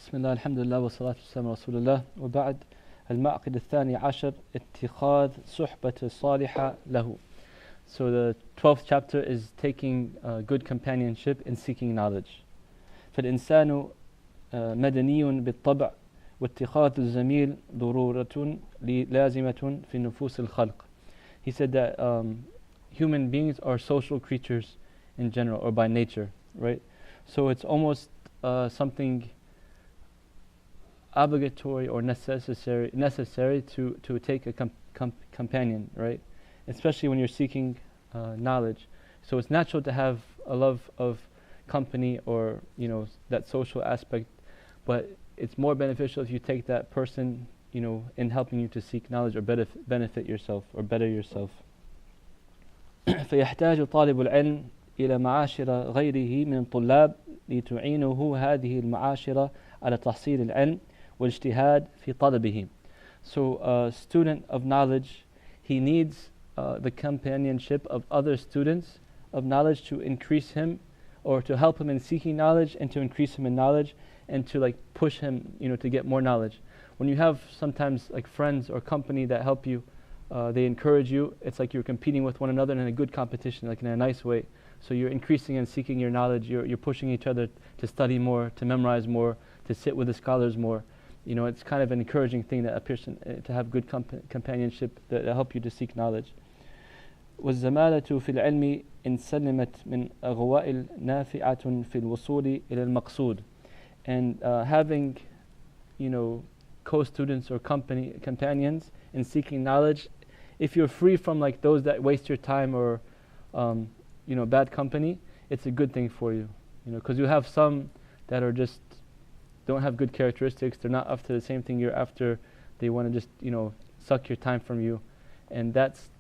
بسم الله الحمد لله والصلاة والسلام على رسول الله وبعد المعقد الثاني عشر اتخاذ صحبة صالحة له. So the 12th chapter is taking good companionship in seeking knowledge. فالإنسان مدني بالطبع واتخاذ الزميل ضرورة لازمة في نفوس الخلق. He said that human beings are social creatures in general, or by nature, right? So it's almost something obligatory or necessary to take a companion, right? Especially when you're seeking knowledge. So it's natural to have a love of company, or that social aspect, but it's more beneficial if you take that person in helping you to seek knowledge or benefit yourself or better yourself. فيحتاج طالب العلم إلى معاشر غيره من الطلاب لتعينه هذه المعاشرة على تحصيل العلم والاجتهاد في طلبه. So a student of knowledge, he needs the companionship of other students of knowledge to increase him, or to help him in seeking knowledge and to increase him in knowledge, and to push him to get more knowledge. When you have sometimes friends or company that help you, they encourage you, it's like you're competing with one another in a good competition, in a nice way. So you're increasing and seeking your knowledge, you're pushing each other to study more, to memorize more, to sit with the scholars more. It's kind of an encouraging thing that a person to have good companionship that help you to seek knowledge. والزمالة في العلم إن سلمت من أغوائل نافعة في الوصول إلى المقصود. And having co-students or companions in seeking knowledge, if you're free from those that waste your time, or bad company, it's a good thing for you, because you have some that are just don't have good characteristics, they're not after the same thing you're after, they want to just suck your time from you, and that's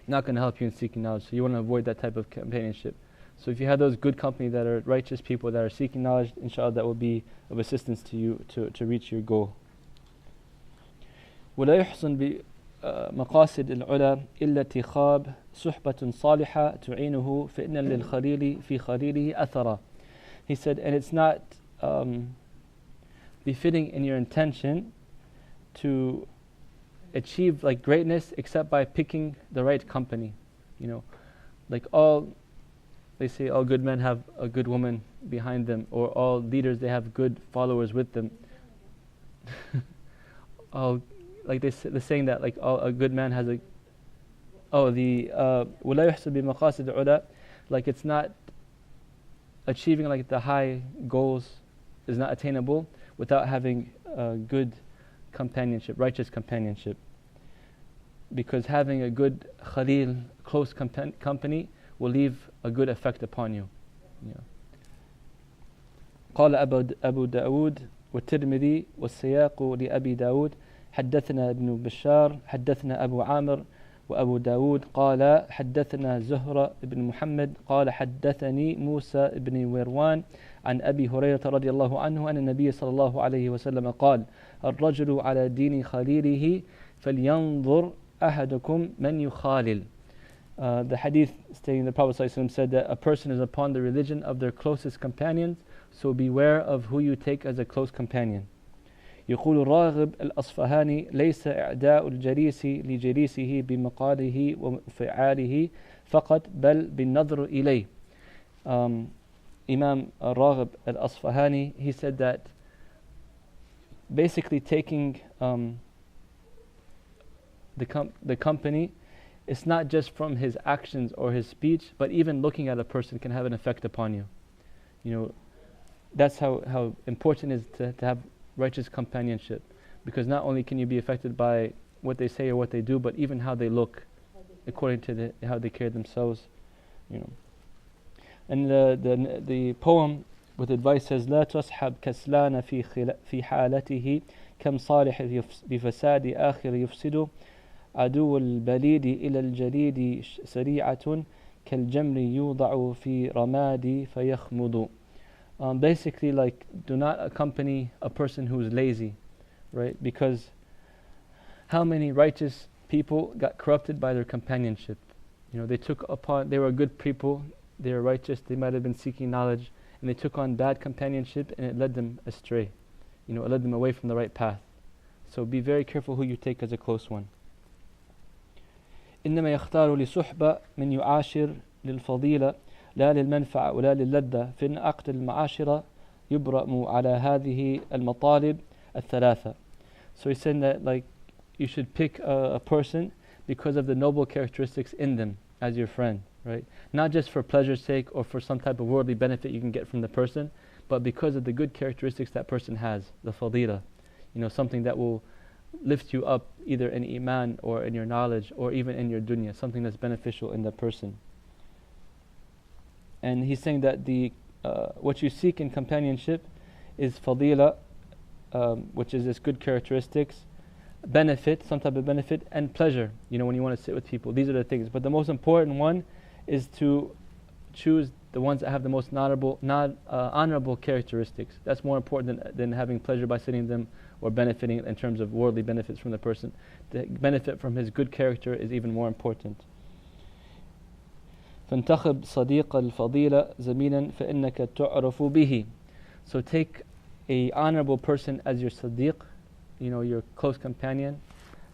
not going to help you in seeking knowledge. So you want to avoid that type of companionship. So if you have those good company that are righteous people that are seeking knowledge, inshallah that will be of assistance to you to reach your goal. ولا يحسن بمقاصد العلا إلا اتخاذ صحبة صالحة تعينه فإن للخليل في خليله أثرا. He said, and it's not befitting in your intention to achieve greatness except by picking the right company. They say all good men have a good woman behind them, or all leaders, they have good followers with them. They're saying that a good man has a ولا يحسن بمقاصد العلا, it's not achieving the high goals is not attainable without having good companionship, righteous companionship. Because having a good khalil, close company, will leave a good effect upon you. قال أبو داود والترمذي والسياق لأبي داود حدثنا ابن بشار حدثنا أبو عامر وأبو داود قال حدثنا زهرة بن محمد قال حدثني موسى بن ويروان عن أبي هريرة رضي الله عنه أن النبي صلى الله عليه وسلم قال الرجل على دين خليله فلينظر أحدكم من يخالل. The hadith stating the Prophet ﷺ said that a person is upon the religion of their closest companions, so beware of who you take as a close companion. يقول الراغب الأصفهاني ليس إعداء الجليس لجليسه بمقاله وفعاله فقط بل بالنظر إليه. Imam Al-Raghib Al-Asfahani, he said that basically taking the company, it's not just from his actions or his speech, but even looking at a person can have an effect upon you. That's how important it is to have righteous companionship, because not only can you be affected by what they say or what they do, but even how they look, according to how they carry themselves. And the poem with advice says لا تصحب كسلان في حالته كم صالح بفساد آخر يفسد عدو البليد إلى الجليد سريعة كالجمر يوضع في رماد فيخمد. Basically, do not accompany a person who is lazy, right? Because how many righteous people got corrupted by their companionship? They were good people, they were righteous, they might have been seeking knowledge, and they took on bad companionship and it led them astray. It led them away from the right path. So be very careful who you take as a close one. إنما يختار لصحبة من يعاشر للفضيلة لا للمنفعة ولا للذة فإن عقد المعاشرة يبرأ على هذه المطالب الثلاثة. So he's saying that you should pick a person because of the noble characteristics in them as your friend, right? Not just for pleasure's sake or for some type of worldly benefit you can get from the person, but because of the good characteristics that person has, the fadila. Something that will lift you up either in iman or in your knowledge or even in your dunya, something that's beneficial in that person. And he's saying that what you seek in companionship is fadila, which is this good characteristics, benefit, some type of benefit, and pleasure, when you want to sit with people. These are the things. But the most important one is to choose the ones that have the most honorable characteristics. That's more important than having pleasure by sitting them or benefiting in terms of worldly benefits from the person. The benefit from his good character is even more important. فانتخب صديق الفضيلة زميلا فإنك تعرف به. So take a honorable person as your sadiq, your close companion,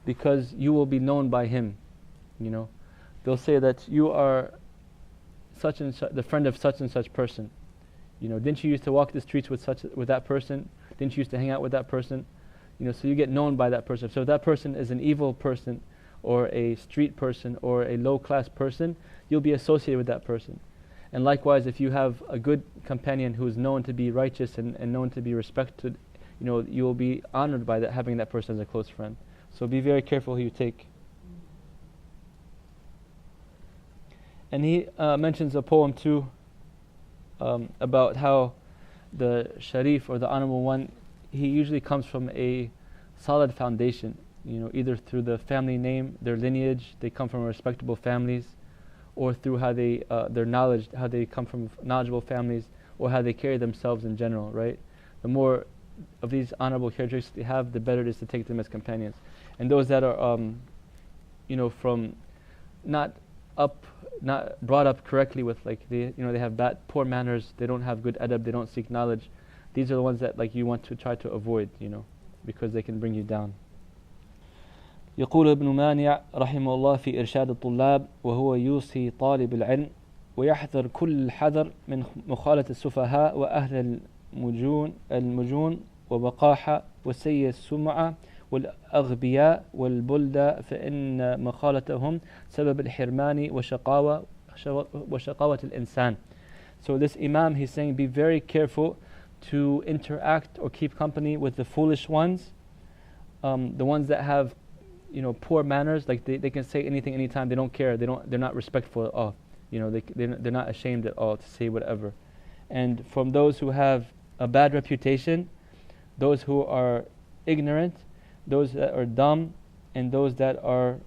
because you will be known by him. They'll say that you are such and such, the friend of such and such person. Didn't you used to walk the streets with that person? Didn't you used to hang out with that person? So you get known by that person. So if that person is an evil person or a street person or a low-class person, you'll be associated with that person. And likewise, if you have a good companion who is known to be righteous and known to be respected, you will be honored by having that person as a close friend. So be very careful who you take. And he mentions a poem too about how the Sharif or the Honorable One, he usually comes from a solid foundation, either through the family name, their lineage, they come from respectable families, or through how their knowledge, how they come from knowledgeable families, or how they carry themselves in general, right? The more of these honorable characteristics they have, the better it is to take them as companions. And those that are, from not brought up correctly with they have poor manners, they don't have good adab, they don't seek knowledge. These are the ones that you want to try to avoid, because they can bring you down. يقول ابن مانع رحمه الله في إرشاد الطلاب وهو يوصي طالب العلم ويحذر كل الحذر من مخالطة السفهاء وأهل المجون وبقاحة وسيء السمعة والأغبياء والبلدة فإن مخالطتهم سبب الحرمان وشقاوة الإنسان. So this Imam, he's saying, be very careful to interact or keep company with the foolish ones, the ones that have poor manners, they can say anything anytime, they don't care, they're not respectful at all, they're not ashamed at all to say whatever. And from those who have a bad reputation, those who are ignorant, those that are dumb, and those that are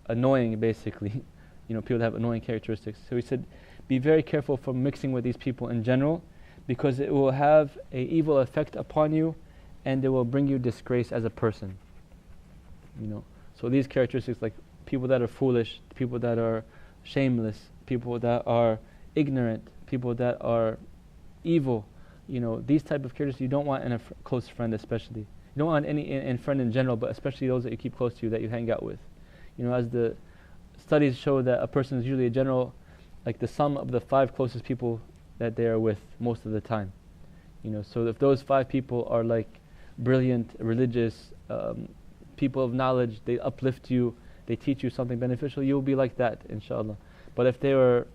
annoying, basically, people that have annoying characteristics. So he said, be very careful from mixing with these people in general, because it will have an evil effect upon you, and it will bring you disgrace as a person. So these characteristics, like people that are foolish, people that are shameless, people that are ignorant, people that are evil, these type of characteristics you don't want in a close friend, especially. You don't want any in friend in general, but especially those that you keep close to you, that you hang out with. As the studies show that a person is usually a general, the sum of the 5 closest people that they are with most of the time. So if those 5 people are brilliant, religious, people of knowledge, they uplift you, they teach you something beneficial, you'll be like that, inshallah. But if they were,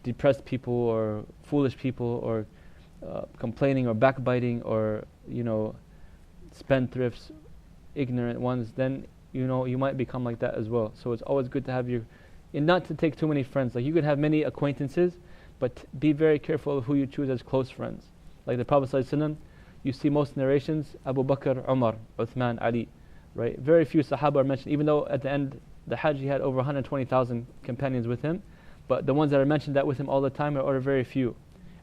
depressed people or foolish people or complaining or backbiting or, spendthrifts, ignorant ones, then, you might become like that as well. So it's always good to have and not to take too many friends. You could have many acquaintances, but be very careful of who you choose as close friends. Like the Prophet ﷺ, you see most narrations, Abu Bakr, Umar, Uthman, Ali, right? Very few Sahaba are mentioned, even though at the end, the Hajj, he had over 120,000 companions with him, but the ones that are mentioned that with him all the time are very few.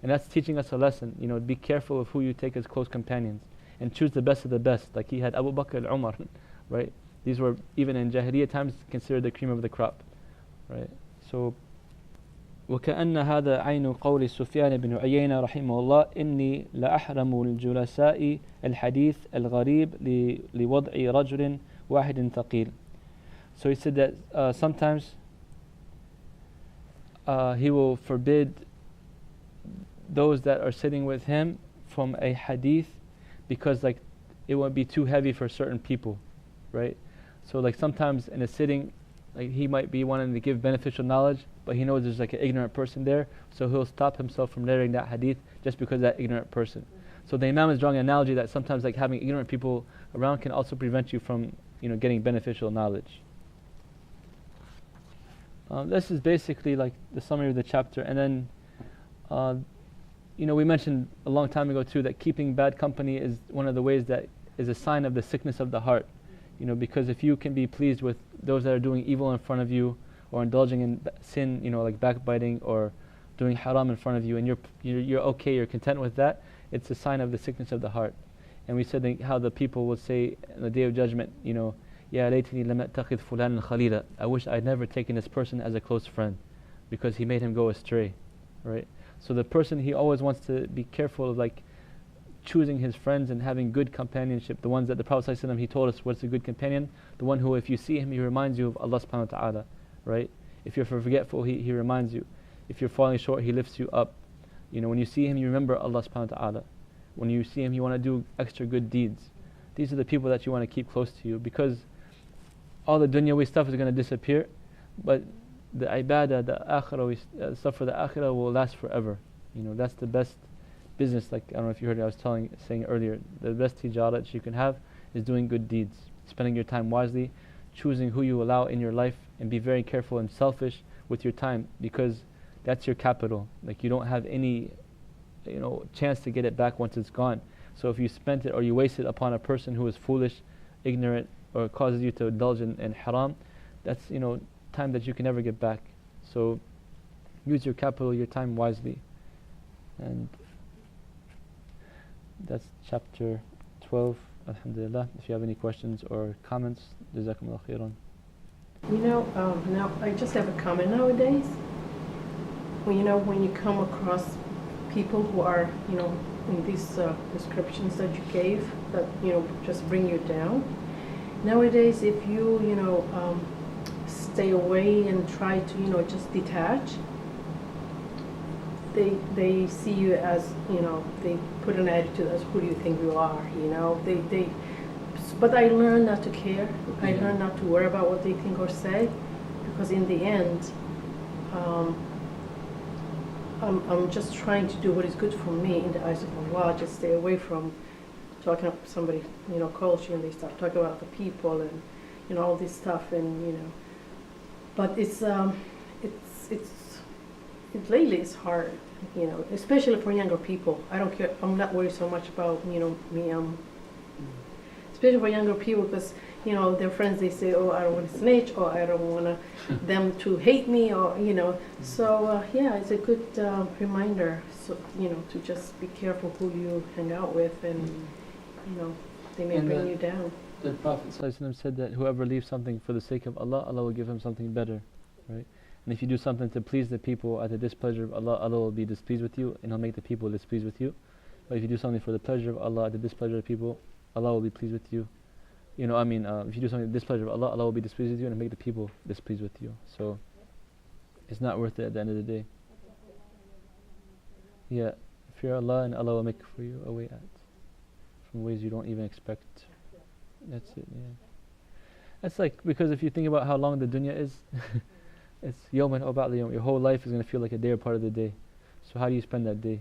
And that's teaching us a lesson, be careful of who you take as close companions, and choose the best of the best. Like he had Abu Bakr and Umar, right? These were, even in Jahiliyyah times, considered the cream of the crop, right? So وكأن هذا عين قول سفيان بن عيينة رحمه الله إني لأحرم الجلساء الحديث الغريب لوضع رجل واحد ثقيل. So he said that sometimes he will forbid those that are sitting with him from a hadith because like it won't be too heavy for certain people, right? So like sometimes in a sitting, like he might be wanting to give beneficial knowledge, but he knows there's like an ignorant person there, so he'll stop himself from narrating that hadith just because of that ignorant person. So the Imam is drawing an analogy that sometimes like having ignorant people around can also prevent you from, you know, getting beneficial knowledge. This is basically like the summary of the chapter, and then you know, we mentioned a long time ago too that keeping bad company is one of the ways that is a sign of the sickness of the heart. You know, because if you can be pleased with those that are doing evil in front of you or indulging in sin, you know, like backbiting or doing haram in front of you, and you're okay, you're content with that, it's a sign of the sickness of the heart. And we said how the people will say on the Day of Judgment, you know, Ya laytani lam attakhidh fulanan khalila. I wish I'd never taken this person as a close friend because he made him go astray, right? So the person, he always wants to be careful of like choosing his friends and having good companionship. The ones that the Prophet ﷺ, he told us what's a good companion, the one who if you see him he reminds you of Allah subhanahu wa ta'ala, right? If you're forgetful he reminds you. If you're falling short he lifts you up. You know, when you see him you remember Allah subhanahu wa ta'ala. When you see him you want to do extra good deeds. These are the people that you want to keep close to you, because all the dunyawi stuff is going to disappear, but the ibadah, the akhirah, stuff for the akhirah will last forever. You know, that's the best business. Like, I don't know if you heard it, I was saying earlier, the best tijarah that you can have is doing good deeds, spending your time wisely, choosing who you allow in your life, and be very careful and selfish with your time, because that's your capital. Like, you don't have any, you know, chance to get it back once it's gone. So if you spent it or you waste it upon a person who is foolish, ignorant, or causes you to indulge in haram, that's, you know, time that you can never get back. So use your capital, your time wisely. And that's chapter 12, alhamdulillah. If you have any questions or comments, jazakumullah khairan. You know, now I just have a comment nowadays. Well, you know, when you come across people who are, you know, in these descriptions that you gave, that, you know, just bring you down. Nowadays, if you, you know, stay away and try to, you know, just detach, they see you as, you know, they put an attitude as who do you think you are, you know, but I learned not to care. I learned not to worry about what they think or say, because in the end, I'm just trying to do what is good for me in the eyes of Allah. Just stay away from talking about somebody, you know, calls you and they start talking about the people and, you know, all this stuff, and, you know, but it's lately it's hard, you know, especially for younger people. I don't care. I'm not worried so much about, you know, me. Especially for younger people, because, you know, their friends, they say, oh, I don't want to snitch, or I don't want them to hate me, or, you know. So yeah, it's a good reminder, so, you know, to just be careful who you hang out with, and you know, they may bring you down. The Prophet ﷺ said that whoever leaves something for the sake of Allah, Allah will give him something better, right? And if you do something to please the people at the displeasure of Allah, Allah will be displeased with you, and He'll make the people displeased with you. But if you do something for the pleasure of Allah at the displeasure of people, Allah will be pleased with you. You know, I mean, if you do something at the displeasure of Allah, Allah will be displeased with you and make the people displeased with you. So, it's not worth it at the end of the day. Yeah, fear Allah and Allah will make for you a way out from ways you don't even expect. That's it, yeah. That's like, because if you think about how long the dunya is, it's yawman aw ba'da yawm. Your whole life is going to feel like a day or part of the day. So how do you spend that day?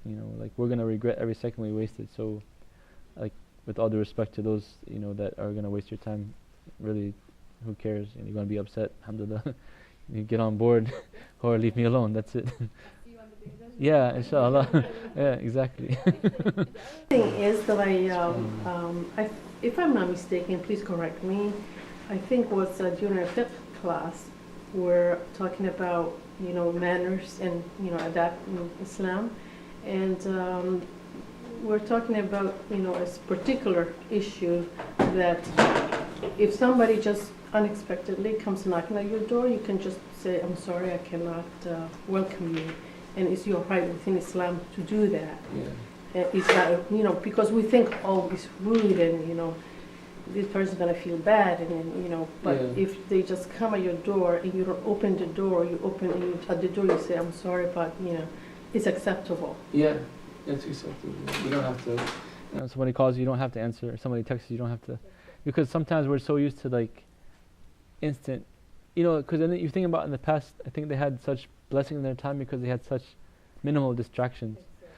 You know, like, we're going to regret every second we wasted. So, like, with all due respect to those, you know, that are going to waste your time, really, who cares? And you're going to be upset, alhamdulillah. You get on board, or leave me alone, that's it. Yeah, inshallah. Yeah, exactly. The thing is that I, if I'm not mistaken, please correct me, I think was during a fiqh class, we're talking about, you know, manners and, you know, adapting Islam, and we're talking about, you know, a particular issue that if somebody just unexpectedly comes knocking at your door, you can just say, I'm sorry, I cannot welcome you. And it's your right within Islam to do that. Yeah. It's not, you know, because we think, oh, it's rude and, you know, this person's going to feel bad. And then, you know, but Yeah. if they just come at your door and you don't open the door, you open and you, at the door you say, I'm sorry, but, you know, it's acceptable. Yeah, it's acceptable. You don't have to. You know, somebody calls you, you don't have to answer. Somebody texts you, you don't have to. Because sometimes we're so used to like instant, you know, because then you think about in the past, I think they had such blessing in their time because they had such minimal distractions.